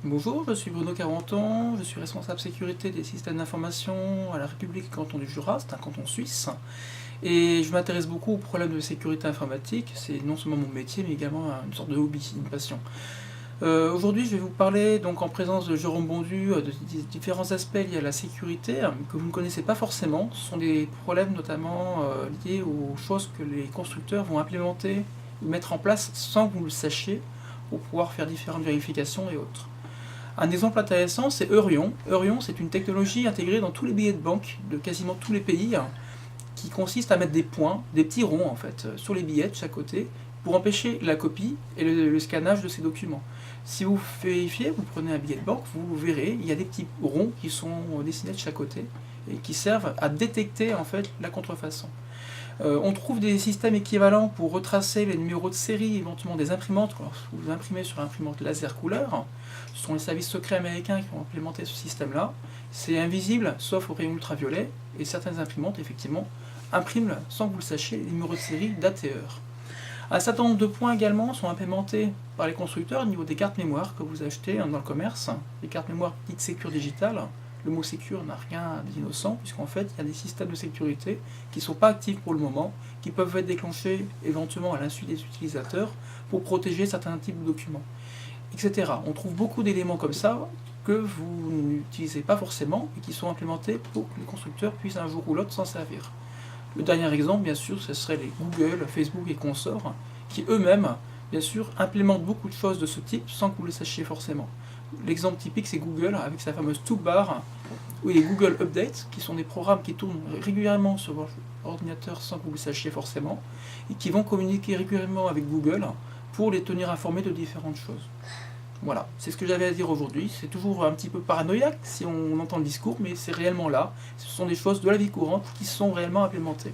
Bonjour, je suis Bruno Carenton, je suis responsable sécurité des systèmes d'information à la République canton du Jura, c'est un canton suisse, et je m'intéresse beaucoup aux problèmes de sécurité informatique. C'est non seulement mon métier, mais également une sorte de hobby, une passion. Aujourd'hui, je vais vous parler, donc en présence de Jérôme Bondu, de différents aspects liés à la sécurité que vous ne connaissez pas forcément. Ce sont des problèmes notamment liés aux choses que les constructeurs vont implémenter ou mettre en place sans que vous le sachiez, pour pouvoir faire différentes vérifications et autres. Un exemple intéressant, c'est Eurion. Eurion, c'est une technologie intégrée dans tous les billets de banque de quasiment tous les pays, qui consiste à mettre des points, des petits ronds en fait, sur les billets de chaque côté, pour empêcher la copie et le scannage de ces documents. Si vous vérifiez, vous prenez un billet de banque, vous verrez, il y a des petits ronds qui sont dessinés de chaque côté et qui servent à détecter en fait la contrefaçon. On trouve des systèmes équivalents pour retracer les numéros de série, éventuellement des imprimantes. Lorsque vous imprimez sur imprimante laser couleur, ce sont les services secrets américains qui ont implémenté ce système-là. C'est invisible, sauf au rayon ultraviolet, et certaines imprimantes, effectivement, impriment, sans que vous le sachiez, les numéros de série, date et heure. Un certain nombre de points également sont implémentés par les constructeurs au niveau des cartes mémoire que vous achetez dans le commerce, les cartes mémoire dites Secure Digital. Le mot Secure n'a rien d'innocent, puisqu'en fait, il y a des systèmes de sécurité qui ne sont pas actifs pour le moment, qui peuvent être déclenchés éventuellement à l'insu des utilisateurs pour protéger certains types de documents, etc. On trouve beaucoup d'éléments comme ça que vous n'utilisez pas forcément et qui sont implémentés pour que les constructeurs puissent un jour ou l'autre s'en servir. Le dernier exemple, bien sûr, ce serait les Google, Facebook et consorts, qui eux-mêmes, bien sûr, implémentent beaucoup de choses de ce type sans que vous le sachiez forcément. L'exemple typique, c'est Google, avec sa fameuse toolbar, ou les Google Updates, qui sont des programmes qui tournent régulièrement sur votre ordinateur sans que vous le sachiez forcément, et qui vont communiquer régulièrement avec Google pour les tenir informés de différentes choses. Voilà, c'est ce que j'avais à dire aujourd'hui. C'est toujours un petit peu paranoïaque si on entend le discours, mais c'est réellement là. Ce sont des choses de la vie courante qui sont réellement implémentées.